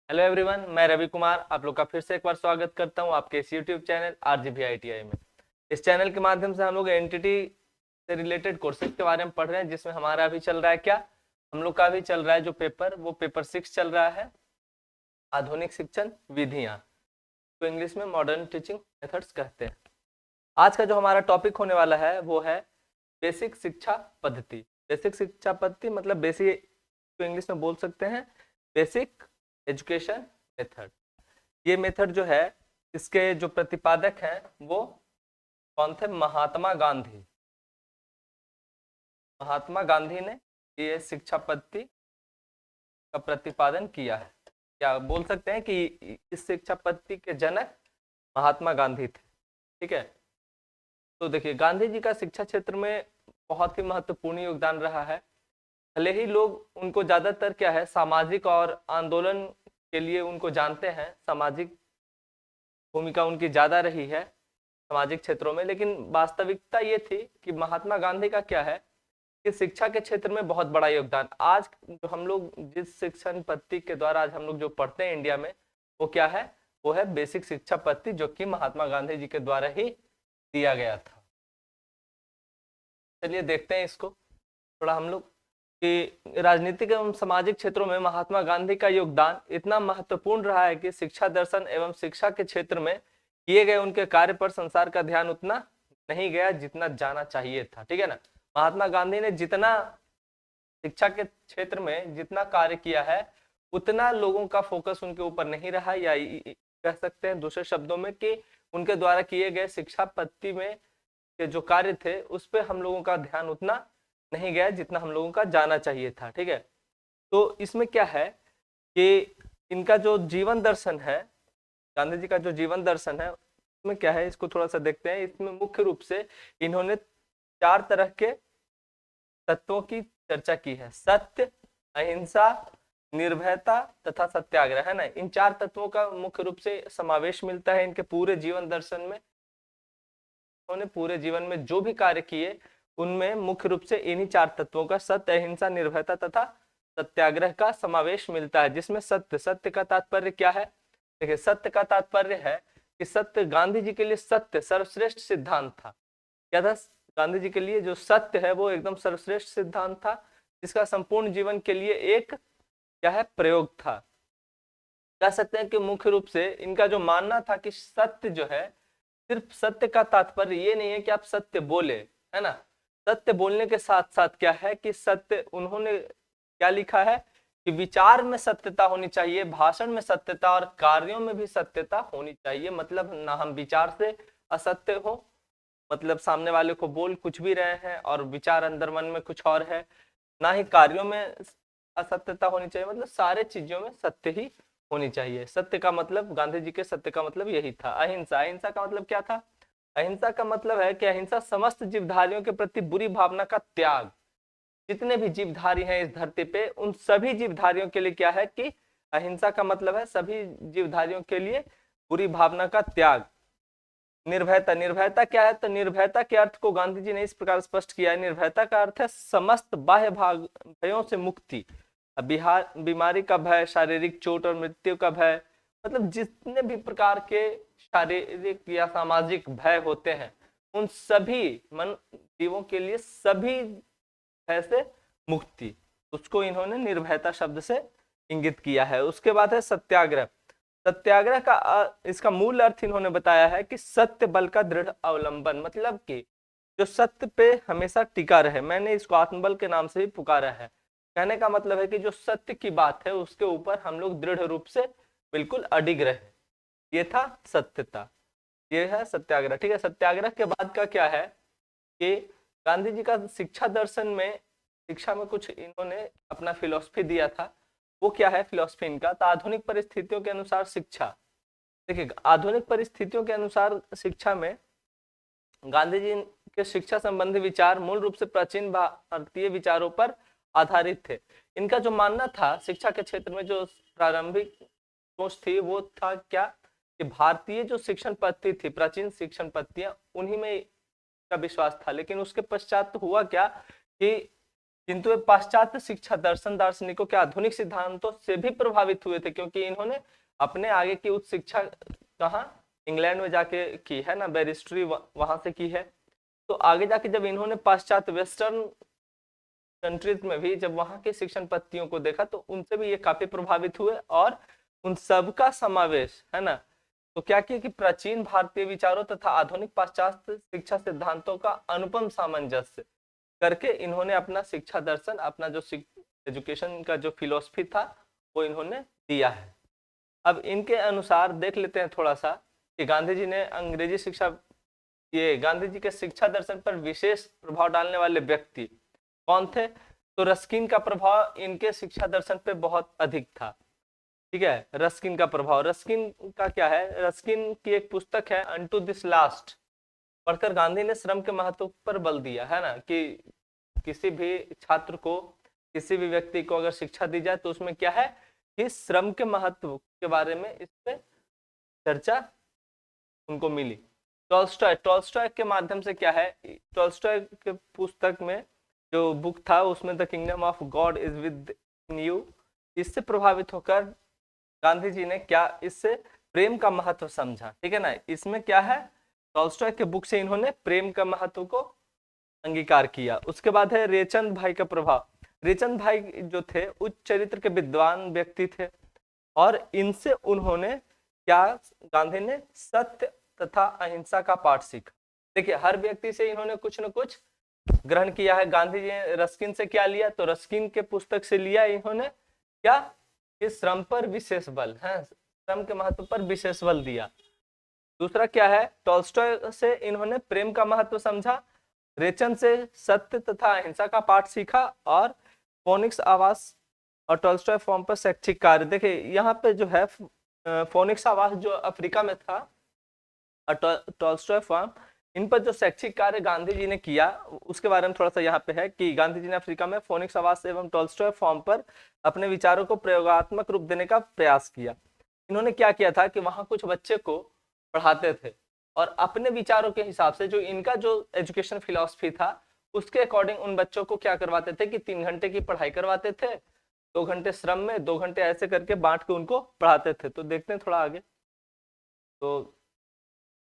Hello everyone, मैं रवि कुमार आप लोग का फिर से एक बार स्वागत करता हूं आपके इस यूट्यूब चैनल आरजीबी आईटीआई में। इस चैनल के माध्यम से हम लोग एंटिटी से रिलेटेड कोर्सेज के बारे में पढ़ रहे हैं, जिसमें हमारा अभी चल रहा है क्या, हम लोग का अभी चल रहा है जो पेपर, वो पेपर 6 चल रहा है, आधुनिक शिक्षण विधियां, तो इंग्लिश में मॉडर्न टीचिंग मेथड्स कहते हैं। आज का जो हमारा टॉपिक होने वाला है वो है बेसिक शिक्षा पद्धति। बेसिक शिक्षा पद्धति मतलब बेसिक, तो इंग्लिश में बोल सकते हैं बेसिक एजुकेशन मेथड। ये मेथड जो है, इसके जो प्रतिपादक हैं वो कौन थे? महात्मा गांधी। महात्मा गांधी ने ये शिक्षा पद्धति का प्रतिपादन किया है। क्या बोल सकते हैं कि इस शिक्षा पद्धति के जनक महात्मा गांधी थे। ठीक है, तो देखिए गांधी जी का शिक्षा क्षेत्र में बहुत ही महत्वपूर्ण योगदान रहा है। भले ही लोग उनको ज्यादातर क्या है, सामाजिक और आंदोलन के लिए उनको जानते हैं, सामाजिक भूमिका उनकी ज्यादा रही है सामाजिक क्षेत्रों में, लेकिन वास्तविकता ये थी कि महात्मा गांधी का क्या है कि शिक्षा के क्षेत्र में बहुत बड़ा योगदान। आज जो हम लोग जिस शिक्षण पद्धति के द्वारा आज हम लोग जो पढ़ते हैं इंडिया में, वो क्या है, वो है बेसिक शिक्षा पद्धति, जो कि महात्मा गांधी जी के द्वारा ही दिया गया था। चलिए देखते हैं इसको थोड़ा हम लोग कि राजनीतिक एवं सामाजिक क्षेत्रों में महात्मा गांधी का योगदान इतना महत्वपूर्ण रहा है कि शिक्षा दर्शन एवं शिक्षा के क्षेत्र में किए गए उनके कार्य पर संसार का ध्यान उतना नहीं गया जितना जाना चाहिए था। ठीक है ना, महात्मा गांधी ने जितना शिक्षा के क्षेत्र में जितना कार्य किया है, उतना लोगों का फोकस उनके ऊपर नहीं रहा, या कह सकते हैं दूसरे शब्दों में कि उनके द्वारा किए गए शिक्षा पद्धति में के जो कार्य थे उस पर हम लोगों का ध्यान उतना नहीं गया जितना हम लोगों का जाना चाहिए था। ठीक है, तो इसमें क्या है कि इनका जो जीवन दर्शन है, गांधी जी का जो जीवन दर्शन है, उसमें क्या है, इसको थोड़ा सा देखते हैं। इसमें मुख्य रूप से इन्होंने 4 तरह के तत्वों की चर्चा की है: सत्य, अहिंसा, निर्भयता तथा सत्याग्रह। है ना, इन 4 तत्वों का मुख्य रूप से समावेश मिलता है इनके पूरे जीवन दर्शन में। उन्होंने पूरे जीवन में जो भी कार्य किए उनमें मुख्य रूप से इन्हीं 4 तत्वों का, सत्य, अहिंसा, निर्भयता तथा सत्याग्रह का समावेश मिलता है। जिसमें सत्य, सत्य का तात्पर्य क्या है? देखिए, सत्य का तात्पर्य है कि सत्य, गांधी जी के लिए सत्य सर्वश्रेष्ठ सिद्धांत था। क्या था? गांधी जी के लिए जो सत्य है वो एकदम सर्वश्रेष्ठ सिद्धांत था, जिसका संपूर्ण जीवन के लिए एक क्या है, प्रयोग था। कह सकते हैं कि मुख्य रूप से इनका जो मानना था कि सत्य जो है, सिर्फ सत्य का तात्पर्य ये नहीं है कि आप सत्य बोले, है ना, सत्य बोलने के साथ साथ क्या है कि सत्य, उन्होंने क्या लिखा है कि विचार में सत्यता होनी चाहिए, भाषण में सत्यता और कार्यों में भी सत्यता होनी चाहिए। मतलब ना हम विचार से असत्य हो, मतलब सामने वाले को बोल कुछ भी रहे हैं और विचार अंदर मन में कुछ और है, ना ही कार्यों में असत्यता होनी चाहिए, मतलब सारे चीजों में सत्य ही होनी चाहिए। सत्य का मतलब, गांधी जी के सत्य का मतलब यही था। अहिंसा, अहिंसा का मतलब क्या था? अहिंसा का मतलब है कि अहिंसा समस्त जीवधारियों के प्रति बुरी भावना का त्याग। जितने भी जीवधारी हैं इस धरती पे, उन सभी जीवधारियों के लिए क्या है कि अहिंसा का मतलब है सभी जीवधारियों के लिए बुरी भावना का त्याग। निर्भयता, निर्भयता क्या है? तो निर्भयता के अर्थ को गांधी जी ने इस प्रकार स्पष्ट किया है: निर्भयता का अर्थ है समस्त बाह्य भयों से मुक्ति। बीमारी का भय, शारीरिक चोट और मृत्यु का भय, मतलब जितने भी प्रकार के शारीरिक या सामाजिक भय होते हैं, उन सभी मन जीवों के लिए सभी भय से मुक्ति, उसको इन्होंने निर्भयता शब्द से इंगित किया है। उसके बाद है सत्याग्रह। सत्याग्रह का इसका मूल अर्थ इन्होंने बताया है कि सत्य बल का दृढ़ अवलंबन, मतलब कि जो सत्य पे हमेशा टिका रहे। मैंने इसको आत्मबल के नाम से भी पुकारा है। कहने का मतलब है कि जो सत्य की बात है उसके ऊपर हम लोग दृढ़ रूप से बिल्कुल अडिग रहे। ये था सत्यता, ये है सत्याग्रह। ठीक है, सत्याग्रह के बाद का क्या है कि गांधी जी का शिक्षा दर्शन में, शिक्षा में कुछ इन्होंने अपना फिलॉसफी दिया था। वो क्या है फिलॉसफी इनका? तो आधुनिक परिस्थितियों के अनुसार शिक्षा। देखिए, आधुनिक परिस्थितियों के अनुसार शिक्षा में गांधी जी के शिक्षा संबंधी विचार मूल रूप से प्राचीन भारतीय विचारों पर आधारित थे। इनका जो मानना था शिक्षा के क्षेत्र में, जो प्रारंभिक सोच थी, वो था क्या कि भारतीय जो शिक्षण पद्धति थी, प्राचीन शिक्षण पद्धतियां, उन्हीं में का विश्वास था। लेकिन उसके पश्चात हुआ क्या कि किंतु वे पाश्चात्य शिक्षा दर्शन दार्शनिकों के आधुनिक सिद्धांतों से भी प्रभावित हुए थे, क्योंकि इन्होंने अपने आगे की उच्च शिक्षा कहाँ, इंग्लैंड में जाके की है ना, बैरिस्ट्री वहां से की है। तो आगे जाके जब इन्होंने पाश्चात्य वेस्टर्न कंट्रीज में भी जब वहां के शिक्षण पद्धतियों को देखा तो उनसे भी ये काफी प्रभावित हुए और उन सबका समावेश है ना, तो क्या किया कि प्राचीन भारतीय विचारों तथा आधुनिक पाश्चात्य शिक्षा सिद्धांतों का अनुपम सामंजस्य करके इन्होंने अपना शिक्षा दर्शन, अपना जो एजुकेशन का जो फिलोसफी था वो इन्होंने दिया है। अब इनके अनुसार देख लेते हैं थोड़ा सा कि गांधी जी ने अंग्रेजी शिक्षा, ये गांधी जी के शिक्षा दर्शन पर विशेष प्रभाव डालने वाले व्यक्ति कौन थे? तो रस्किन का प्रभाव इनके शिक्षा दर्शन पे बहुत अधिक था। ठीक है, रस्किन का प्रभाव, रस्किन का क्या है, रस्किन की एक पुस्तक है अनटू दिस लास्ट, पढ़कर गांधी ने श्रम के महत्व पर बल दिया है ना, कि किसी भी छात्र को, किसी भी व्यक्ति को अगर शिक्षा दी जाए तो उसमें क्या है कि श्रम के महत्व के बारे में इस पे चर्चा उनको मिली। टॉल्स्टॉय के माध्यम से क्या है, टॉल्स्टॉय के पुस्तक में जो बुक था उसमें the kingdom of God is with in you, इससे प्रभावित होकर गांधी जी ने क्या, इससे प्रेम का महत्व समझा। ठीक है ना, इसमें क्या है, टॉल्स्टॉय के बुक से इन्होंने प्रेम का महत्व को अंगीकार किया। उसके बाद है रेचंद भाई का प्रभाव। रेचंद भाई जो थे उच्च चरित्र के विद्वान व्यक्ति थे और इनसे उन्होंने क्या, गांधी ने सत्य तथा अहिंसा का पाठ सीखा। देखिए हर व्यक्ति से इन्होंने कुछ न कुछ ग्रहण किया है। गांधी जी ने रस्किन से क्या लिया, तो रस्किन के पुस्तक से लिया इन्होंने क्या, कि श्रम पर विशेष बल है, श्रम के महत्व पर विशेष बल दिया। दूसरा क्या है, टॉल्स्टॉय से इन्होंने प्रेम का महत्व समझा, रेचन से सत्य तथा अहिंसा का पाठ सीखा और फोनिक्स आवास और टॉल्स्टॉय फॉर्म पर शैक्षिक कार्य। देखिए यहाँ पे जो है फोनिक्स आवास जो अफ्रीका में था और टॉल्स्टॉय फॉर्म, इन पर जो शैक्षिक कार्य गांधी जी ने किया उसके बारे में थोड़ा सा यहाँ पे है कि गांधी जी ने अफ्रीका में फोनिक्स आवास एवं टॉल्स्टॉय फॉर्म पर अपने विचारों को प्रयोगात्मक रूप देने का प्रयास किया। इन्होंने क्या किया था कि वहां कुछ बच्चे को पढ़ाते थे और अपने विचारों के हिसाब से जो इनका जो एजुकेशन फिलॉसफी था उसके अकॉर्डिंग उन बच्चों को क्या करवाते थे कि 3 घंटे की पढ़ाई करवाते थे, 2 घंटे श्रम में, 2 घंटे ऐसे करके बांट के उनको पढ़ाते थे। तो देखते हैं थोड़ा आगे। तो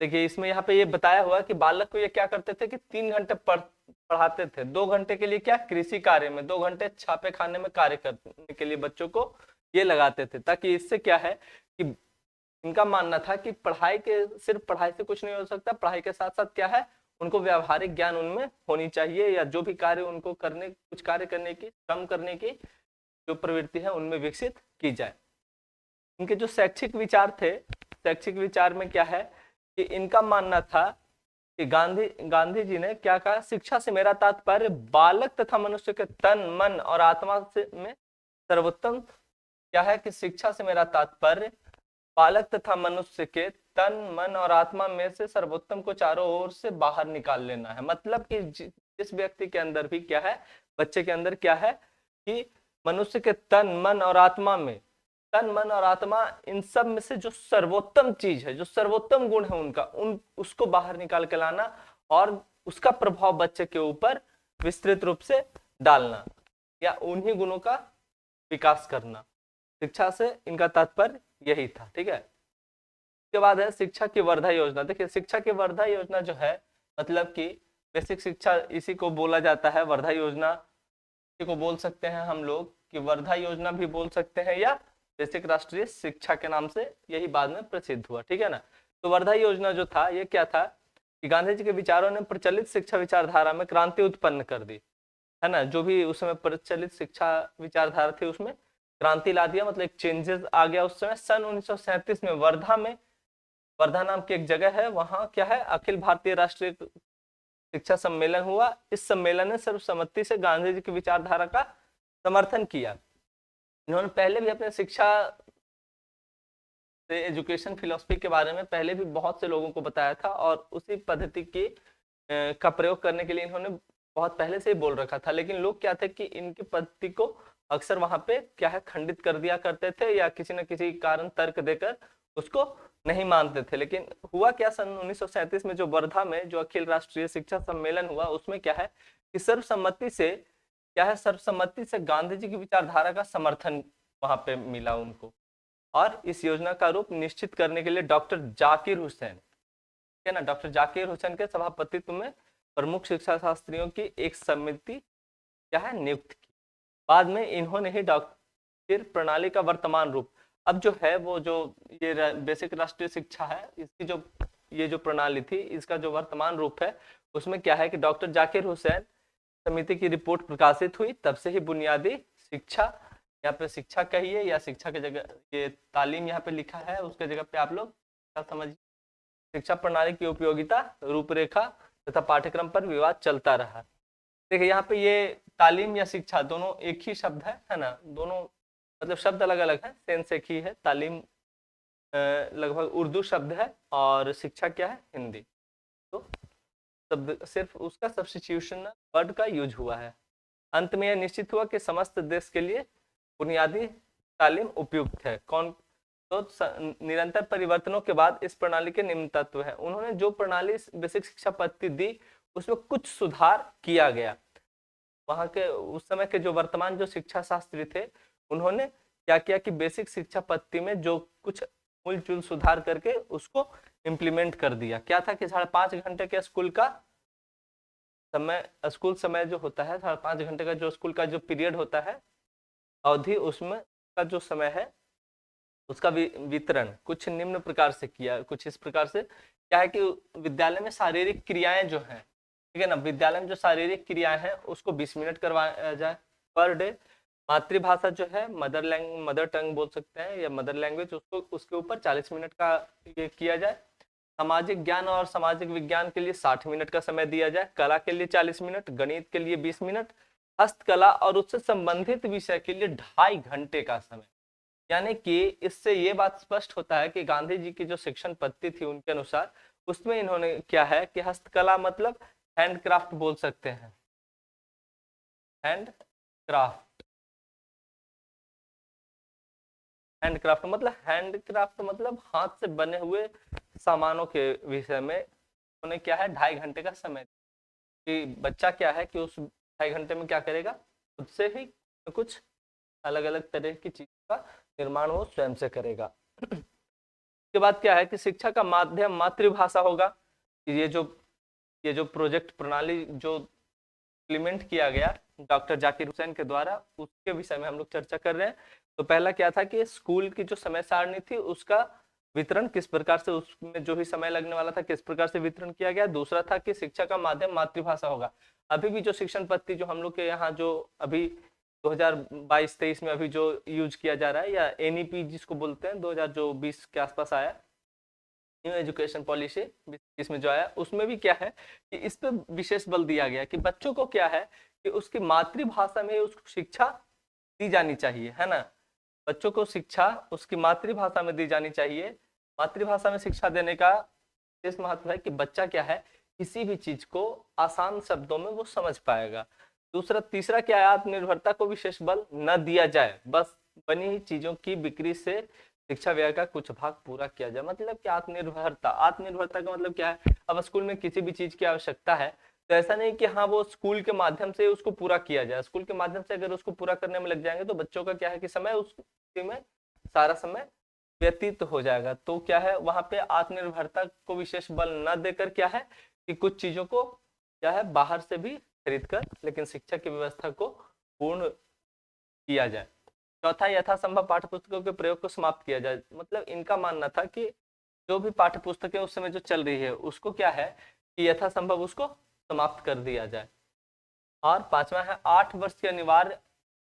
देखिए इसमें यहाँ पे ये बताया हुआ कि बालक को ये क्या करते थे कि 3 घंटे पढ़ाते थे, 2 घंटे के लिए क्या, कृषि कार्य में, 2 घंटे छापे खाने में कार्य करने के लिए बच्चों को ये लगाते थे, ताकि इससे क्या है कि इनका मानना था कि पढ़ाई के, सिर्फ पढ़ाई से कुछ नहीं हो सकता, पढ़ाई के साथ साथ क्या है, उनको व्यावहारिक ज्ञान उनमें होनी चाहिए, या जो भी कार्य उनको करने, कुछ कार्य करने की, श्रम करने की जो प्रवृत्ति है उनमें विकसित की जाए। इनके जो शैक्षिक विचार थे, शैक्षिक विचार में क्या है कि इनका मानना था कि गांधी जी ने क्या कहा, शिक्षा से मेरा तात्पर्य बालक तथा मनुष्य के तन, मन और आत्मा से में सर्वोत्तम, क्या है कि शिक्षा से मेरा तात्पर्य बालक तथा मनुष्य के तन, मन और आत्मा में से सर्वोत्तम को चारों ओर से बाहर निकाल लेना है। मतलब कि जिस व्यक्ति के अंदर भी क्या है, बच्चे के अंदर क्या है कि मनुष्य के तन, मन और आत्मा में, तन, मन और आत्मा, इन सब में से जो सर्वोत्तम चीज है, जो सर्वोत्तम गुण है उनका, उसको बाहर निकाल के लाना और उसका प्रभाव बच्चे के ऊपर विस्तृत रूप से डालना, या उन्हीं गुणों का विकास करना। शिक्षा से इनका तात्पर्य यही था। ठीक है, इसके बाद है शिक्षा की वर्धा योजना। देखिए शिक्षा की वर्धा योजना जो है, मतलब कि बेसिक शिक्षा इसी को बोला जाता है, वर्धा योजना इसी को बोल सकते हैं हम लोग, कि वर्धा योजना भी बोल सकते हैं या बेसिक राष्ट्रीय शिक्षा के नाम से यही बाद में प्रसिद्ध हुआ। ठीक है ना, तो वर्धा योजना जो था ये क्या था कि गांधी जी के विचारों ने प्रचलित शिक्षा विचारधारा में क्रांति उत्पन्न कर दी, है ना, जो भी उस समय प्रचलित शिक्षा विचारधारा थी उसमें क्रांति ला दिया, मतलब एक चेंजेस आ गया उस समय। सन 1937 में वर्धा नाम की एक जगह है, वहां क्या है, अखिल भारतीय राष्ट्रीय शिक्षा सम्मेलन हुआ। इस सम्मेलन ने सर्वसम्मति से गांधी जी की विचारधारा का समर्थन किया। इन्होंने पहले भी अपने शिक्षा से, एजुकेशन फिलॉसफी के बारे में पहले भी बहुत से लोगों को बताया था और उसी पद्धति की का प्रयोग करने के लिए इन्होंने बहुत पहले से ही बोल रखा था, लेकिन लोग क्या थे कि इनकी पद्धति को अक्सर वहां पे क्या है खंडित कर दिया करते थे, या किसी न किसी कारण तर्क देकर उसको नहीं मानते थे। लेकिन हुआ क्या, सन 1937 में जो वर्धा में जो अखिल राष्ट्रीय शिक्षा सम्मेलन हुआ, उसमें क्या है कि सर्वसम्मति से क्या है, सर्वसम्मति से गांधी जी की विचारधारा का समर्थन वहां पे मिला उनको। और इस योजना का रूप निश्चित करने के लिए डॉक्टर जाकिर हुसैन, है ना, डॉक्टर जाकिर हुसैन के सभापतित्व में प्रमुख शिक्षा शास्त्रियों की एक समिति क्या है नियुक्त की। बाद में इन्होंने ही डॉक्टर प्रणाली का वर्तमान रूप, अब जो है वो जो ये बेसिक राष्ट्रीय शिक्षा है, इसकी जो ये जो प्रणाली थी, इसका जो वर्तमान रूप है उसमें क्या है कि डॉक्टर जाकिर हुसैन समिति की रिपोर्ट प्रकाशित हुई, तब से ही बुनियादी शिक्षा, यहाँ पे शिक्षा कहिए या शिक्षा की जगह ये तालीम यहाँ पे लिखा है, उसके जगह पे आप लोग क्या समझिए, शिक्षा प्रणाली की उपयोगिता, रूपरेखा तथा पाठ्यक्रम पर विवाद चलता रहा। देखिए यहाँ पे ये तालीम या शिक्षा दोनों एक ही शब्द है ना, दोनों मतलब शब्द अलग अलग है, सेंस एक ही है। तालीम लगभग उर्दू शब्द है और शिक्षा क्या है, हिंदी। तो शब्द सिर्फ उसका सब्स्टिट्यूशन वर्ड का यूज हुआ है। अंत में यह निश्चित हुआ कि समस्त देश के लिए बुनियादी तालीम उपयुक्त है। कौन तो निरंतर परिवर्तनों के बाद इस प्रणाली के निम्न तत्व है। उन्होंने जो प्रणाली बेसिक शिक्षा पद्धति दी उसमें कुछ सुधार किया गया। वहां के उस समय के जो वर्तमान जो शिक्षा शास्त्री थे, उन्होंने क्या किया कि बेसिक शिक्षा पद्धति में जो कुछ मूलचूल सुधार करके उसको इम्प्लीमेंट कर दिया। क्या था कि 5.5 घंटे के स्कूल का समय, स्कूल समय जो होता है 5.5 घंटे का जो स्कूल का जो पीरियड होता है अवधि, उसमें का जो समय है उसका वितरण कुछ निम्न प्रकार से किया। कुछ इस प्रकार से क्या है कि विद्यालय में शारीरिक क्रियाएं जो हैं, ठीक है ना, विद्यालय में जो शारीरिक क्रियाएं हैं उसको 20 मिनट करवाया जाए पर डे। मातृभाषा जो है मदर टंग बोल सकते हैं या मदर लैंग्वेज, उसको उसके ऊपर 40 मिनट का ये किया जाए। सामाजिक ज्ञान और सामाजिक विज्ञान के लिए 60 मिनट का समय दिया जाए। कला के लिए 40 मिनट, गणित के लिए 20 मिनट, हस्तकला और उससे संबंधित विषय के लिए 2.5 घंटे का समय। यानी कि इससे ये बात स्पष्ट होता है कि गांधी जी की जो शिक्षण पद्धति थी उनके अनुसार, उसमें इन्होंने क्या है कि हस्तकला मतलब हैंडक्राफ्ट बोल सकते हैं, हैंडक्राफ्ट। हैंडक्राफ्ट मतलब हाथ से बने हुए सामानों के विषय में उन्हें क्या है 2.5 घंटे का समय, कि बच्चा क्या है कि उस 2.5 घंटे में क्या करेगा, खुद से ही कुछ अलग अलग तरह की चीज का निर्माण वो स्वयं से करेगा। उसके बाद क्या है कि शिक्षा का माध्यम मातृभाषा होगा। ये जो प्रोजेक्ट प्रणाली जो इम्प्लीमेंट किया गया डॉक्टर जाकिर हुसैन के द्वारा, उसके विषय में हम लोग चर्चा कर रहे हैं। तो पहला क्या था कि स्कूल की जो समय सारणी थी उसका वितरण किस प्रकार से, उसमें जो भी समय लगने वाला था किस प्रकार से वितरण किया गया। दूसरा था कि शिक्षा का माध्यम मातृभाषा होगा। अभी भी जो शिक्षण पद्धति जो हम लोग के यहाँ जो अभी 2022-23 में अभी जो यूज किया जा रहा है, या एनईपी जिसको बोलते हैं, 2020 के आसपास आया न्यू एजुकेशन पॉलिसी इसमें जो आया, उसमें भी क्या है कि इस पे विशेष बल दिया गया कि बच्चों को क्या है कि उसकी मातृभाषा में उसको शिक्षा दी जानी चाहिए, है ना। बच्चों को शिक्षा उसकी मातृभाषा में दी जानी चाहिए। मातृभाषा में शिक्षा देने का विशेष महत्व है कि बच्चा क्या है किसी भी चीज को आसान शब्दों में वो समझ पाएगा। तीसरा क्या है, आत्मनिर्भरता को विशेष बल न दिया जाए, बस बनी ही चीजों की बिक्री से शिक्षा व्यय का कुछ भाग पूरा किया जाए। मतलब कि आत्मनिर्भरता का मतलब क्या है, अब स्कूल में किसी भी चीज की आवश्यकता है तो ऐसा नहीं कि हाँ वो स्कूल के माध्यम से उसको पूरा किया जाए। स्कूल के माध्यम से अगर उसको पूरा करने में लग जाएंगे तो बच्चों का क्या है कि समय उसमें सारा समय व्यतीत हो जाएगा। तो क्या है वहां पे आत्मनिर्भरता को विशेष बल न देकर क्या है कि कुछ चीजों को क्या है बाहर से भी खरीद कर लेकिन शिक्षा की व्यवस्था को पूर्ण किया जाए। चौथा, यथासंभव पाठ्यपुस्तकों के प्रयोग को समाप्त किया जाए। मतलब इनका मानना था कि जो भी पाठ्यपुस्तकें उस समय जो चल रही है उसको क्या है कि यथासंभव उसको समाप्त कर दिया जाए। और पांचवा है 8 वर्ष की अनिवार्य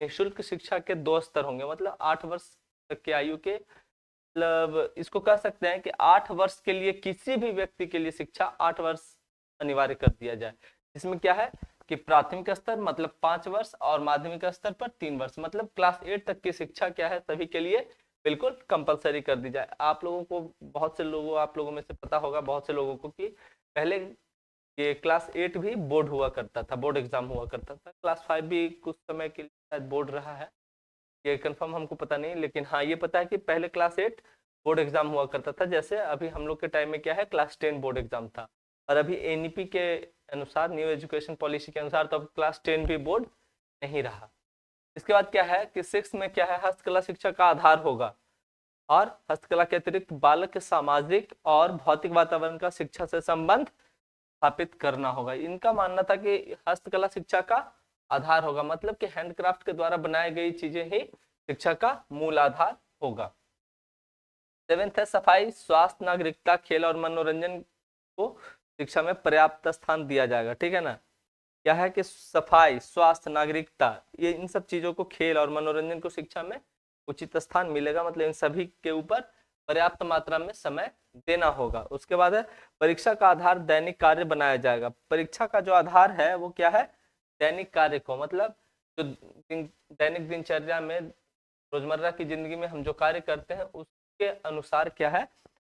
निःशुल्क शिक्षा के 2 स्तर होंगे। मतलब 8 वर्ष तक की आयु के, मतलब इसको कह सकते हैं कि 8 वर्ष के लिए किसी भी व्यक्ति के लिए शिक्षा 8 वर्ष अनिवार्य कर दिया जाए। इसमें क्या है कि प्राथमिक स्तर मतलब 5 वर्ष और माध्यमिक स्तर पर 3 वर्ष, मतलब क्लास 8 तक की शिक्षा क्या है सभी के लिए बिल्कुल कंपलसरी कर दी जाए। आप लोगों को आप लोगों में से पता होगा बहुत से लोगों को कि पहले ये क्लास 8 भी बोर्ड हुआ करता था, बोर्ड एग्जाम हुआ करता था। क्लास 5 भी कुछ समय के लिए शायद बोर्ड रहा है, ये कंफर्म हमको पता नहीं, लेकिन हाँ ये पता है कि पहले क्लास 8 बोर्ड एग्जाम हुआ करता था। जैसे अभी हम लोग के टाइम में क्या है क्लास 10 बोर्ड एग्जाम था, और अभी एनईपी के अनुसार न्यू एजुकेशन पॉलिसी के अनुसार तो अब क्लास 10 भी बोर्ड नहीं रहा। इसके बाद क्या है कि 6 में क्या है, हस्तकला शिक्षा का आधार होगा और हस्तकला के अतिरिक्त बालक के सामाजिक और भौतिक वातावरण का शिक्षा से संबंध स्थापित करना होगा। इनका मानना था कि हस्तकला शिक्षा का आधार होगा, मतलब कि हैंडक्राफ्ट के द्वारा बनाई गई चीजें ही शिक्षा का मूल आधार होगा। 7th है सफाई, स्वास्थ्य, नागरिकता, खेल और मनोरंजन को शिक्षा में पर्याप्त स्थान दिया जाएगा। ठीक है ना, क्या है कि सफाई, स्वास्थ्य, नागरिकता, ये इन सब चीजों को, खेल और मनोरंजन को शिक्षा में उचित स्थान मिलेगा, मतलब इन सभी के ऊपर पर्याप्त मात्रा में समय देना होगा। उसके बाद है परीक्षा का आधार दैनिक कार्य बनाया जाएगा। परीक्षा का जो आधार है वो क्या है, दैनिक कार्य को, मतलब जो दैनिक दिनचर्या में, रोजमर्रा की जिंदगी में हम जो कार्य करते हैं उसके अनुसार क्या है,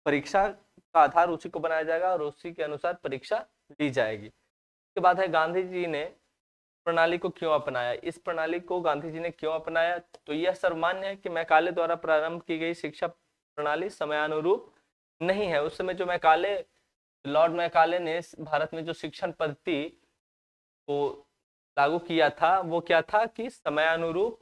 परीक्षा का आधार उसी को बनाया जाएगा और उसी के अनुसार परीक्षा ली जाएगी। उसके बाद है गांधी जी ने प्रणाली को क्यों अपनाया। इस प्रणाली को गांधी जी ने क्यों अपनाया, तो यह सर्वमान्य है कि मैकाले द्वारा प्रारंभ की गई शिक्षा प्रणाली समयानुरूप नहीं है। उस समय जो मैकाले, लॉर्ड मैकाले ने भारत में जो शिक्षण पद्धति को लागू किया था वो क्या था कि समयानुरूप,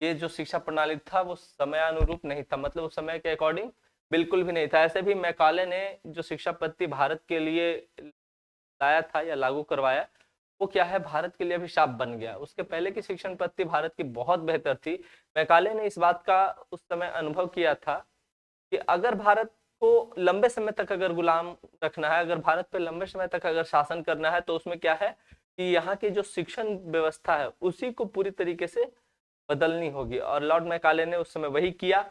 ये जो शिक्षा प्रणाली था वो समयानुरूप नहीं था, मतलब उस समय के अकॉर्डिंग बिल्कुल भी नहीं था। ऐसे भी मैकाले ने जो शिक्षा पद्धति भारत के लिए लाया था या लागू करवाया वो क्या है, भारत के लिए अभिशाप बन गया। उसके पहले की शिक्षण पद्धति भारत की बहुत बेहतर थी। मैकाले ने इस बात का उस समय अनुभव किया था कि अगर भारत को लंबे समय तक अगर गुलाम रखना है, अगर भारत पे लंबे समय तक अगर शासन करना है, तो उसमें क्या है कि यहाँ की जो शिक्षण व्यवस्था है उसी को पूरी तरीके से बदलनी होगी। और लॉर्ड मैकाले ने उस समय वही किया।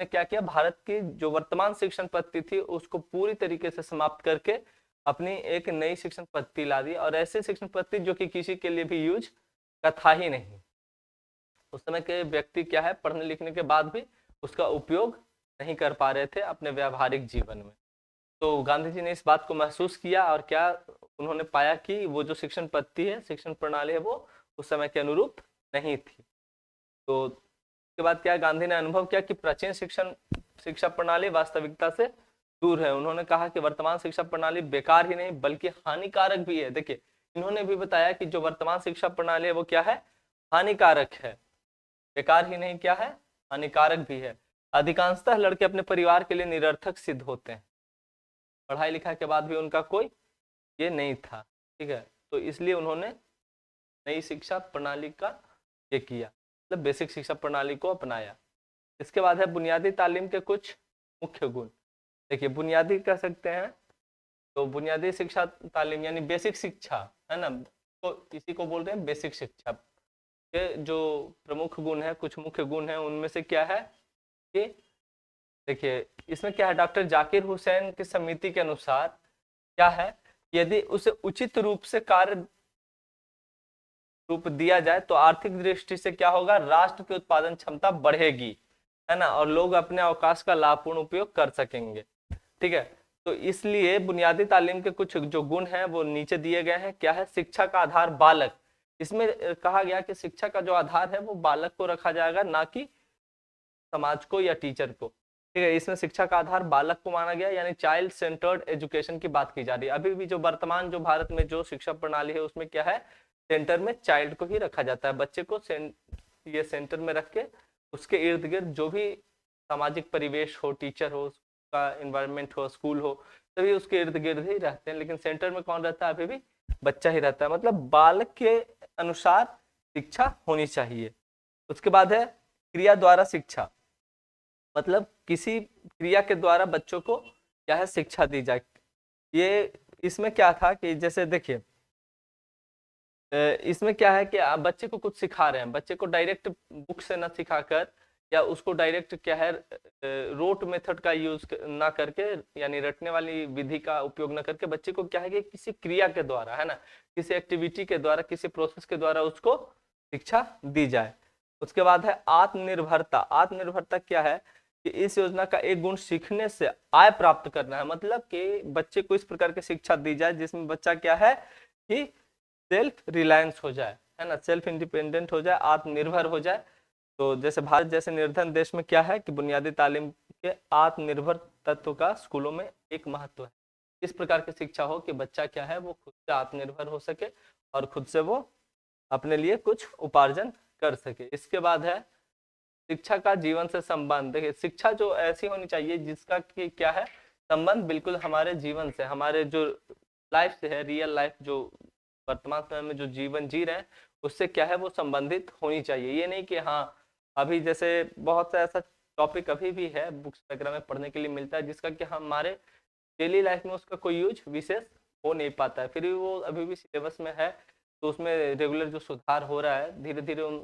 क्या किया, भारत की जो वर्तमान शिक्षण पद्धति थी उसको पूरी तरीके से समाप्त करके अपनी एक नई शिक्षण पद्धति ला दी, और ऐसे शिक्षण पद्धति जो कि किसी के लिए भी यूज का था ही नहीं। उस समय के व्यक्ति क्या है, पढ़ने लिखने के बाद भी उसका उपयोग नहीं कर पा रहे थे अपने व्यावहारिक जीवन में। तो गांधी जी ने इस बात को महसूस किया और क्या उन्होंने पाया कि वो जो शिक्षण पद्धति है, शिक्षण प्रणाली है, वो उस समय के अनुरूप नहीं थी। तो उसके बाद क्या, गांधी ने अनुभव किया कि प्राचीन शिक्षा प्रणाली वास्तविकता से दूर है। उन्होंने कहा कि वर्तमान शिक्षा प्रणाली बेकार ही नहीं बल्कि हानिकारक भी है। देखिए, इन्होंने भी बताया कि जो वर्तमान शिक्षा प्रणाली है वो क्या है, हानिकारक है। बेकार ही नहीं, क्या है, हानिकारक भी है। अधिकांशतः लड़के अपने परिवार के लिए निरर्थक सिद्ध होते हैं, पढ़ाई लिखाई के बाद भी उनका कोई ये नहीं था। ठीक है, तो इसलिए उन्होंने नई शिक्षा प्रणाली का ये किया, मतलब बेसिक शिक्षा प्रणाली को अपनाया। इसके बाद है बुनियादी तालीम के कुछ मुख्य गुण। देखिए, बुनियादी कह सकते हैं, तो बुनियादी शिक्षा तालीम यानी बेसिक शिक्षा है ना, तो इसी को बोल रहे हैं बेसिक शिक्षा के जो प्रमुख गुण है, कुछ मुख्य गुण है, उनमें से क्या है कि देखिए इसमें क्या है, डॉक्टर जाकिर हुसैन की समिति के अनुसार क्या है, यदि उसे उचित रूप से कार्य रूप दिया जाए तो आर्थिक दृष्टि से क्या होगा, राष्ट्र की उत्पादन क्षमता बढ़ेगी, है ना, और लोग अपने अवकाश का लाभपूर्ण उपयोग कर सकेंगे। ठीक है, तो इसलिए बुनियादी तालीम के कुछ जो गुण हैं वो नीचे दिए गए हैं। क्या है, शिक्षा का आधार बालक। इसमें कहा गया कि शिक्षा का जो आधार है वो बालक को रखा जाएगा, ना कि समाज को या टीचर को। ठीक है, इसमें शिक्षा का आधार बालक को माना गया, यानी चाइल्ड सेंटर्ड एजुकेशन की बात की जा रही है। अभी भी जो वर्तमान जो भारत में जो शिक्षा प्रणाली है उसमें क्या है, सेंटर में चाइल्ड को ही रखा जाता है, बच्चे को ये सेंटर में रख के उसके इर्द गिर्द जो भी सामाजिक परिवेश हो, टीचर हो, उसका एनवायरनमेंट हो, स्कूल हो, सभी उसके इर्द गिर्द ही रहते हैं, लेकिन सेंटर में कौन रहता है, अभी भी बच्चा ही रहता है, मतलब बालक के अनुसार शिक्षा होनी चाहिए। उसके बाद है क्रिया द्वारा शिक्षा, मतलब किसी क्रिया के द्वारा बच्चों को क्या है, शिक्षा दी जाए। ये इसमें क्या था कि जैसे देखिए, इसमें क्या है कि आप बच्चे को कुछ सिखा रहे हैं, बच्चे को डायरेक्ट बुक से ना सिखाकर या उसको डायरेक्ट क्या है, रोट मेथड का यूज ना करके, यानी रटने वाली विधि का उपयोग ना करके, बच्चे को क्या है कि किसी क्रिया के द्वारा, है ना, किसी एक्टिविटी के द्वारा, किसी प्रोसेस के द्वारा उसको शिक्षा दी जाए। उसके बाद है आत्मनिर्भरता। आत्मनिर्भरता क्या है कि इस योजना का एक गुण सीखने से आय प्राप्त करना है, मतलब कि बच्चे को इस प्रकार की शिक्षा दी जाए जिसमें बच्चा क्या है कि सेल्फ रिलायंस हो जाए, है ना, सेल्फ इंडिपेंडेंट हो जाए, आत्मनिर्भर हो जाए। तो जैसे भारत जैसे निर्धन देश में क्या है कि बुनियादी तालीम के आत्मनिर्भर तत्व का स्कूलों में एक महत्व है। इस प्रकार की शिक्षा हो कि बच्चा क्या है वो खुद से आत्मनिर्भर हो सके और खुद से वो अपने लिए कुछ उपार्जन कर सके। इसके बाद है शिक्षा का जीवन से संबंध। देखिए शिक्षा जो ऐसी होनी चाहिए जिसका कि क्या है संबंध बिल्कुल हमारे जीवन से, हमारे जो लाइफ से है, रियल लाइफ जो वर्तमान समय में जो जीवन जी रहे हैं उससे क्या है वो संबंधित होनी चाहिए। ये नहीं कि हाँ अभी जैसे बहुत सा ऐसा टॉपिक अभी भी है बुक्स वगैरह में पढ़ने के लिए मिलता है जिसका कि हमारे डेली लाइफ में उसका कोई यूज विशेष हो नहीं पाता है, फिर भी वो अभी भी सिलेबस में है, तो उसमें रेगुलर जो सुधार हो रहा है धीरे धीरे उन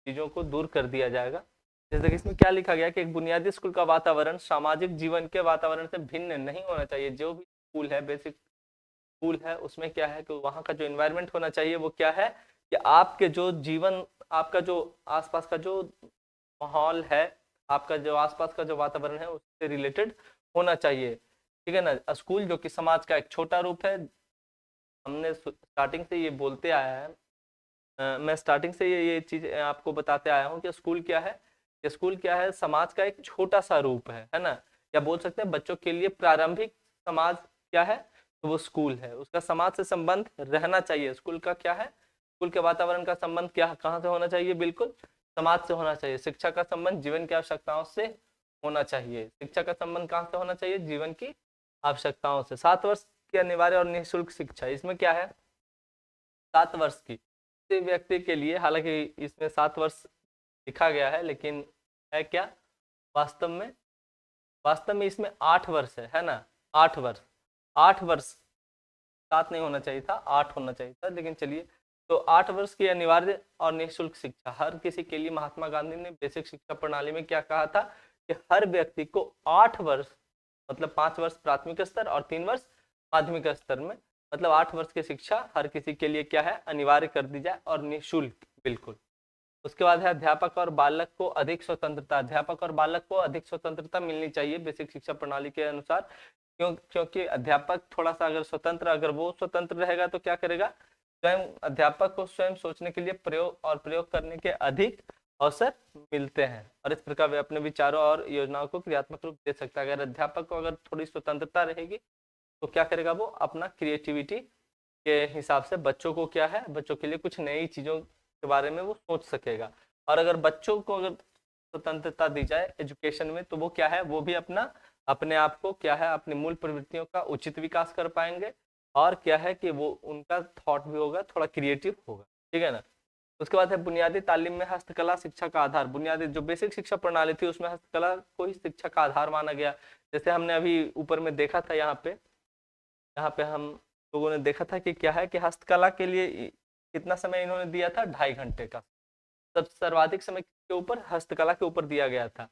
चीज़ों को दूर कर दिया जाएगा। जैसे कि इसमें क्या लिखा गया कि एक बुनियादी स्कूल का वातावरण सामाजिक जीवन के वातावरण से भिन्न नहीं होना चाहिए। जो भी स्कूल है, बेसिक स्कूल है, उसमें क्या है कि वहाँ का जो इन्वायरमेंट होना चाहिए वो क्या है कि आपके जो जीवन, आपका जो आसपास का जो माहौल है, आपका जो आसपास का जो वातावरण है उससे रिलेटेड होना चाहिए। ठीक है ना। स्कूल जो कि समाज का एक छोटा रूप है, हमने स्टार्टिंग से ये बोलते आया है, मैं स्टार्टिंग से ये चीज आपको बताते आया हूँ कि स्कूल क्या है। ये स्कूल क्या है, समाज का एक छोटा सा रूप है ना, या बोल सकते हैं बच्चों के लिए प्रारंभिक समाज क्या है तो वो स्कूल है। उसका समाज से संबंध रहना चाहिए। स्कूल का क्या है, स्कूल के वातावरण का संबंध क्या कहाँ से होना चाहिए, बिल्कुल समाज से होना चाहिए। शिक्षा का संबंध जीवन की आवश्यकताओं से होना चाहिए। शिक्षा का संबंध कहाँ से होना चाहिए, जीवन की आवश्यकताओं से। 7 वर्ष की अनिवार्य और निःशुल्क शिक्षा, इसमें क्या है 7 वर्ष की किसी व्यक्ति के लिए, हालांकि इसमें 7 वर्ष लिखा गया है लेकिन है क्या वास्तव में इसमें 8 वर्ष है ना। 8 वर्ष, 8 वर्ष, 7 नहीं होना चाहिए था, 8 होना चाहिए था, लेकिन चलिए। तो 8 वर्ष की अनिवार्य और निःशुल्क शिक्षा हर किसी के लिए। महात्मा गांधी ने बेसिक शिक्षा प्रणाली में क्या कहा था कि हर व्यक्ति को 8 वर्ष, मतलब 5 वर्ष प्राथमिक स्तर और 3 वर्ष माध्यमिक स्तर में, मतलब 8 वर्ष की शिक्षा हर किसी के लिए क्या है अनिवार्य कर दी जाए और निःशुल्क बिल्कुल। उसके बाद है अध्यापक और बालक को अधिक स्वतंत्रता। अध्यापक और बालक को अधिक स्वतंत्रता मिलनी चाहिए बेसिक शिक्षा प्रणाली के अनुसार। क्योंकि अध्यापक थोड़ा सा अगर स्वतंत्र, अगर वो स्वतंत्र रहेगा तो क्या करेगा, स्वयं अध्यापक को स्वयं सोचने के लिए प्रयोग करने के अधिक अवसर मिलते हैं और इस प्रकार वे अपने विचारों और योजनाओं को क्रियात्मक रूप दे सकता है। अगर अध्यापक को अगर थोड़ी स्वतंत्रता रहेगी तो क्या करेगा, वो अपना क्रिएटिविटी के हिसाब से बच्चों को क्या है, बच्चों के लिए कुछ नई चीजों के बारे में वो सोच सकेगा। और अगर बच्चों को अगर स्वतंत्रता दी जाए एजुकेशन में तो वो क्या है, वो भी अपने आप को क्या है, अपनी मूल प्रवृत्तियों का उचित विकास कर पाएंगे और क्या है कि वो उनका थॉट भी होगा थोड़ा क्रिएटिव होगा। ठीक है ना। उसके बाद है बुनियादी तालीम में हस्तकला शिक्षा का आधार। बुनियादी जो बेसिक शिक्षा प्रणाली थी उसमें हस्तकला को ही शिक्षा का आधार माना गया। जैसे हमने अभी ऊपर में देखा था, यहाँ पे हम लोगों ने देखा था कि क्या है कि हस्तकला के लिए कितना समय इन्होंने दिया था, 2.5 घंटे का। सब सर्वाधिक समय के ऊपर हस्तकला के ऊपर दिया गया था।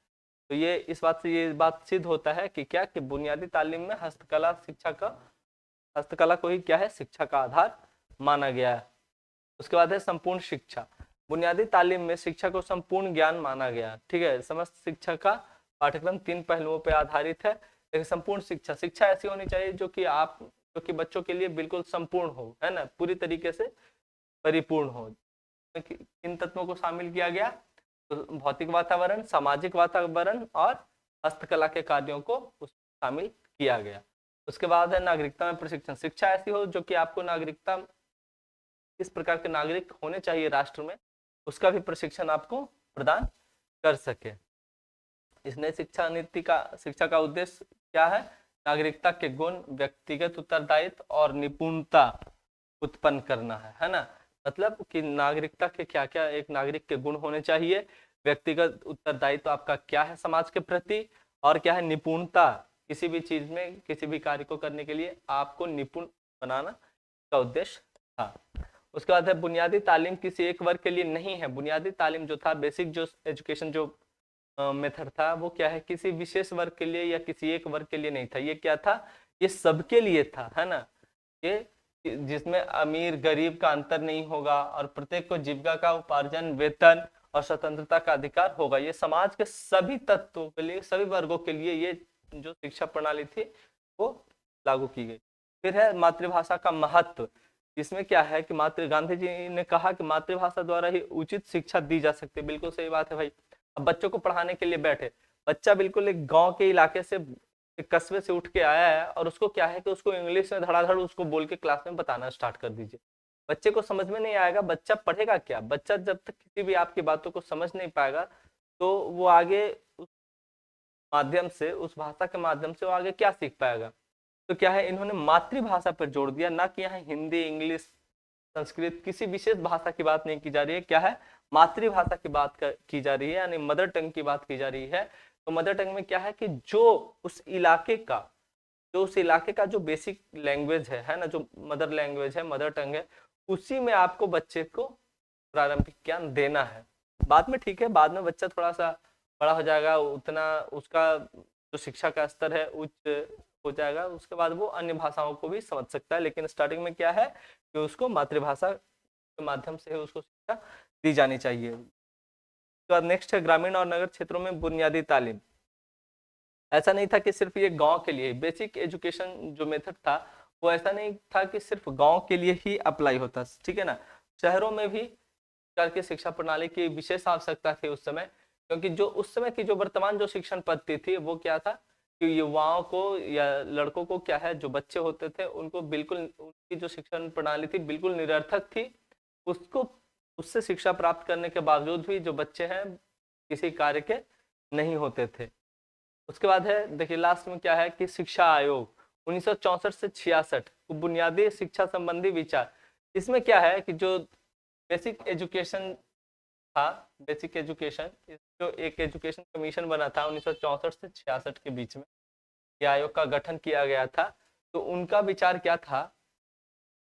तो ये इस बात से ये बात सिद्ध होता है कि क्या कि बुनियादी तालीम में हस्तकला को ही क्या है शिक्षा का आधार माना गया है। उसके बाद है संपूर्ण शिक्षा। बुनियादी तालीम में शिक्षा को संपूर्ण ज्ञान माना गया। ठीक है, समस्त शिक्षा का पाठ्यक्रम 3 पहलुओं पर आधारित है। लेकिन संपूर्ण शिक्षा ऐसी होनी चाहिए जो कि बच्चों के लिए बिल्कुल संपूर्ण हो, है ना, पूरी तरीके से परिपूर्ण हो। किन तत्वों को शामिल किया गया, तो भौतिक वातावरण, सामाजिक वातावरण और हस्तकला के कार्यों को उसमें शामिल किया गया। उसके बाद है नागरिकता में प्रशिक्षण। शिक्षा ऐसी हो जो कि आपको नागरिकता, किस प्रकार के नागरिक होने चाहिए राष्ट्र में, उसका भी प्रशिक्षण आपको प्रदान कर सके। इस नई शिक्षा का उद्देश्य क्या है, नागरिकता के गुण, व्यक्तिगत उत्तरदायित्व और निपुणता उत्पन्न करना है ना। मतलब कि नागरिकता के क्या क्या एक नागरिक के गुण होने चाहिए, व्यक्तिगत उत्तरदायित्व आपका क्या है समाज के प्रति, और क्या है निपुणता, किसी भी चीज में किसी भी कार्य को करने के लिए आपको निपुण बनाना का उद्देश्य था। उसके बाद है बुनियादी तालीम किसी एक वर्ग के लिए नहीं है। बुनियादी तालीम जो था, बेसिक जो एजुकेशन जो मेथड था, वो क्या है किसी विशेष वर्ग के लिए या किसी एक वर्ग के लिए नहीं था। ये क्या था, ये सबके लिए था, है ना। ये जिसमें अमीर गरीब का अंतर नहीं होगा और प्रत्येक को जीविका का उपार्जन, वेतन और स्वतंत्रता का अधिकार होगा। ये समाज के सभी तत्वों के लिए, सभी वर्गों के लिए ये जो शिक्षा प्रणाली थी वो लागू की गई। फिर है मातृभाषा का महत्व। इसमें क्या है कि गांधी जी ने कहा कि मातृभाषा द्वारा ही उचित शिक्षा दी जा सकती है। बिल्कुल सही बात है भाई। अब बच्चों को पढ़ाने के लिए बैठे, बच्चा बिल्कुल एक गांव के इलाके से, एक कस्बे से उठ के आया है और उसको क्या है कि उसको इंग्लिश में धड़ाधड़ उसको बोल के क्लास में बताना स्टार्ट कर दीजिए, बच्चे को समझ में नहीं आएगा, बच्चा पढ़ेगा क्या? बच्चा जब तक किसी भी आपकी बातों को समझ नहीं पाएगा तो वो आगे उस माध्यम से, उस भाषा के माध्यम से वो आगे क्या सीख पाएगा? तो क्या है, इन्होंने मातृभाषा पर जोड़ दिया, ना कि यहाँ हिंदी, इंग्लिश, संस्कृत किसी विशेष भाषा की बात नहीं की जा रही है। क्या है, मातृभाषा की बात की जा रही है, यानी मदर टंग की बात की जा रही है। तो मदर टंग में क्या है कि जो उस इलाके का जो बेसिक लैंग्वेज है ना, जो मदर लैंग्वेज है, मदर टंग है, उसी में आपको बच्चे को प्रारंभिक ज्ञान देना है। बाद में ठीक है, बाद में बच्चा थोड़ा सा बड़ा हो जाएगा, उतना उसका जो शिक्षा का स्तर है उच्च हो जाएगा, उसके बाद वो अन्य भाषाओं को भी समझ सकता है। लेकिन स्टार्टिंग में क्या है कि उसको मातृभाषा के माध्यम से उसको शिक्षा दी जानी चाहिए। उसके बाद नेक्स्ट है ग्रामीण और नगर क्षेत्रों में बुनियादी तालीम। ऐसा नहीं था कि सिर्फ ये गांव के लिए, बेसिक एजुकेशन जो मेथड था वो ऐसा नहीं था कि सिर्फ गांव के लिए ही अप्लाई होता, ठीक है ना। शहरों में भी प्रकार की शिक्षा प्रणाली की विशेष आवश्यकता थी उस समय, क्योंकि जो उस समय की जो वर्तमान जो शिक्षण पद्धति थी वो क्या था कि युवाओं को या लड़कों को क्या है, जो बच्चे होते थे उनको बिल्कुल, उनकी जो शिक्षण प्रणाली थी बिल्कुल निरर्थक थी। उसको उससे शिक्षा प्राप्त करने के बावजूद भी जो बच्चे हैं किसी कार्य के नहीं होते थे। उसके बाद है, देखिए लास्ट में क्या है कि शिक्षा आयोग 1964 से 66 बुनियादी शिक्षा संबंधी विचार। इसमें क्या है कि जो बेसिक एजुकेशन था, बेसिक एजुकेशन, जो एक एजुकेशन कमीशन बना था 1964 से 66 के बीच में, ये आयोग का गठन किया गया था। तो उनका विचार क्या था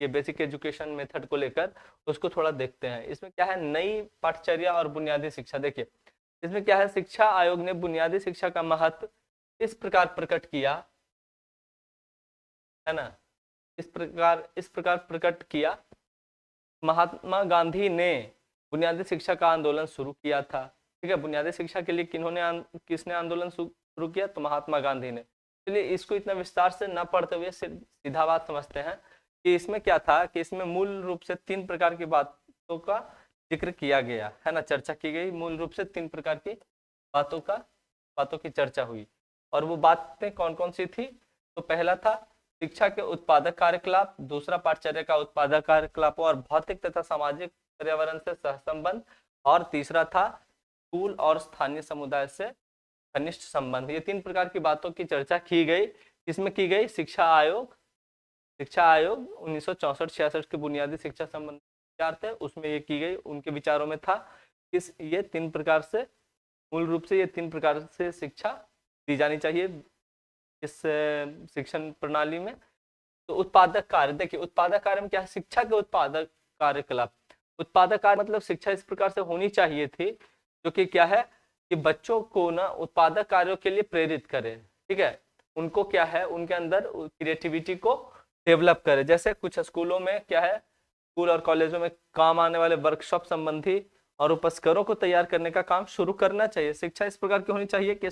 ये बेसिक एजुकेशन मेथड को लेकर, उसको थोड़ा देखते हैं। इसमें क्या है, नई पाठचर्या और बुनियादी शिक्षा। देखिए इसमें क्या है, शिक्षा आयोग ने बुनियादी शिक्षा का महत्व इस प्रकार प्रकट किया है ना, इस प्रकार प्रकट किया। महात्मा गांधी ने बुनियादी शिक्षा का आंदोलन शुरू किया था। ठीक है, बुनियादी शिक्षा के लिए किसने आंदोलन शुरू किया? तो महात्मा गांधी ने। चलिए इसको इतना विस्तार से न पढ़ते हुए सीधा बात समझते हैं कि इसमें क्या था कि इसमें मूल रूप से 3 प्रकार की बातों का जिक्र किया गया है ना, चर्चा की गई। मूल रूप से 3 प्रकार की बातों की चर्चा हुई। और वो बातें कौन कौन सी थी? तो पहला था शिक्षा के उत्पादक कार्यकलाप, दूसरा पाठचर्या का उत्पादक कार्यकलाप और भौतिक तथा सामाजिक पर्यावरण से सहसंबंध, और तीसरा था स्कूल और स्थानीय समुदाय से घनिष्ठ संबंध। ये 3 प्रकार की बातों की चर्चा की गई। इसमें की गई शिक्षा आयोग 1964-66 के बुनियादी शिक्षा संबंधी विचार थे, उसमें ये की गई। उनके विचारों में था इस ये 3 प्रकार से, मूल रूप से ये 3 प्रकार से शिक्षा दी जानी चाहिए इस शिक्षण प्रणाली में। तो उत्पादक कार्य, देखिए उत्पादक कार्य में क्या है, शिक्षा के उत्पादक कार्यकलाप। उत्पादक कार्य मतलब शिक्षा इस प्रकार से होनी चाहिए थी जो कि क्या है कि बच्चों को ना उत्पादक कार्यों के लिए प्रेरित करे। ठीक है, उनको क्या है, उनके अंदर क्रिएटिविटी को डेवलप करे। जैसे कुछ स्कूलों में क्या है, स्कूल और कॉलेजों में काम आने वाले वर्कशॉप संबंधी और उपस्करों को तैयार करने का काम शुरू करना चाहिए। शिक्षा इस प्रकार की होनी चाहिए कि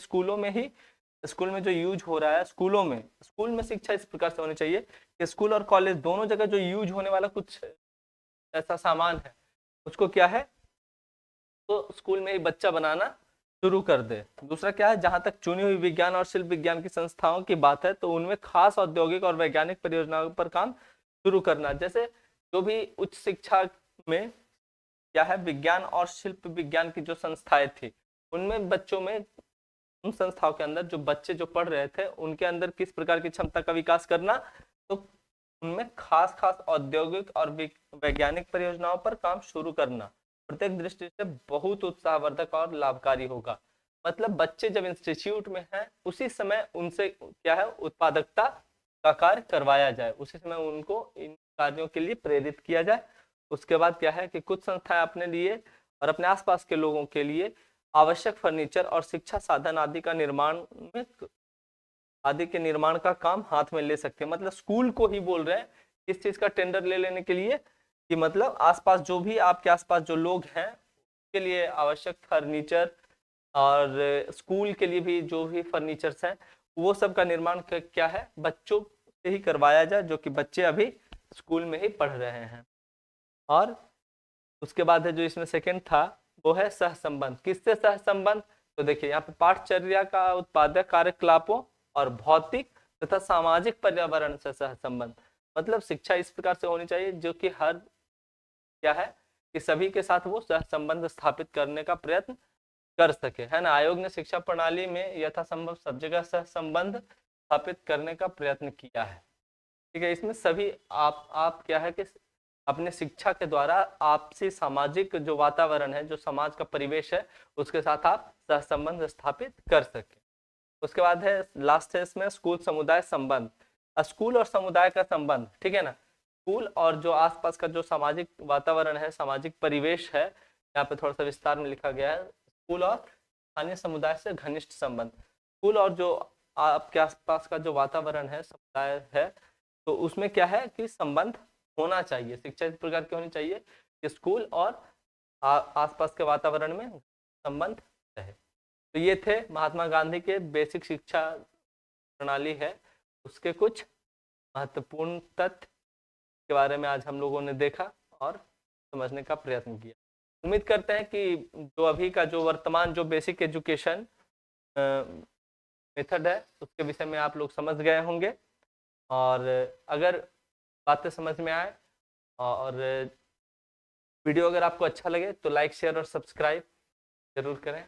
स्कूल में जो यूज हो रहा है, स्कूल में शिक्षा इस प्रकार से होनी चाहिए कि स्कूल और कॉलेज दोनों जगह जो यूज होने वाला कुछ ऐसा सामान है उसको क्या है, तो स्कूल में ही बच्चा बनाना शुरू कर दे। दूसरा क्या है, जहां तक चुनी हुई विज्ञान और शिल्प विज्ञान की संस्थाओं की बात है तो उनमें खास औद्योगिक और वैज्ञानिक परियोजनाओं पर काम शुरू करना। जैसे जो भी उच्च शिक्षा में क्या है, विज्ञान और शिल्प विज्ञान की जो संस्थाएं थी उनमें बच्चों में, उन संस्थाओं के अंदर जो बच्चे जो पढ़ रहे थे उनके अंदर किस प्रकार की क्षमता का विकास करना, तो उनमें खास खास औद्योगिक और वैज्ञानिक परियोजनाओं पर काम शुरू करना प्रत्येक दृष्टि से बहुत उत्साहवर्धक और लाभकारी होगा। मतलब बच्चे जब इंस्टीट्यूट में हैं उसी समय उनसे क्या है, उत्पादकता का कार्य करवाया जाए, उसी समय उनको इन कार्यों के लिए प्रेरित किया जाए। उसके बाद क्या है कि कुछ संस्थाएं अपने लिए और अपने आसपास के लोगों के लिए आवश्यक फर्नीचर और शिक्षा साधन आदि के निर्माण का काम हाथ में ले सकते हैं। मतलब स्कूल को ही बोल रहे हैं इस चीज का टेंडर ले लेने के लिए कि मतलब आसपास जो भी आपके आसपास जो लोग हैं उसके लिए आवश्यक फर्नीचर और स्कूल के लिए भी जो भी फर्नीचर्स हैं वो सब का निर्माण क्या है, बच्चों से ही करवाया जाए जो कि बच्चे अभी स्कूल में ही पढ़ रहे हैं। और उसके बाद है जो इसमें सेकंड था वो है सहसंबंध। किससे सहसंबंध? तो देखिए यहाँ पे पाठचर्या का उत्पादक कार्यकलापों और भौतिक तथा सामाजिक पर्यावरण से सहसंबंध। मतलब शिक्षा इस प्रकार से होनी चाहिए जो कि हर क्या है कि सभी के साथ वो सहसंबंध स्थापित करने का प्रयत्न कर सके, है ना। आयोग ने शिक्षा प्रणाली में यथासंभव सब जगह सहसंबंध स्थापित करने का प्रयत्न किया है। ठीक है, इसमें सभी आप क्या है कि अपने शिक्षा के द्वारा आपसी सामाजिक जो वातावरण है, जो समाज का परिवेश है, उसके साथ आप सहसंबंध स्थापित कर सके। उसके बाद है लास्ट है इसमें स्कूल समुदाय संबंध। स्कूल और समुदाय का संबंध, ठीक है ना। स्कूल और जो आसपास का जो सामाजिक वातावरण है, सामाजिक परिवेश है, यहाँ पे थोड़ा सा विस्तार में लिखा गया है। स्कूल और स्थानीय समुदाय से घनिष्ठ संबंध। स्कूल और जो आपके आसपास का जो वातावरण है, समुदाय है, तो उसमें क्या है कि संबंध होना चाहिए। शिक्षा इस प्रकार की होनी चाहिए कि स्कूल और आसपास के वातावरण में संबंध रहे। तो ये थे महात्मा गांधी के बेसिक शिक्षा प्रणाली है उसके कुछ महत्वपूर्ण तथ्य के बारे में आज हम लोगों ने देखा और समझने का प्रयत्न किया। उम्मीद करते हैं कि जो अभी का जो वर्तमान जो बेसिक एजुकेशन मेथड है उसके विषय में आप लोग समझ गए होंगे। और अगर बातें समझ में आए और वीडियो अगर आपको अच्छा लगे तो लाइक शेयर और सब्सक्राइब जरूर करें।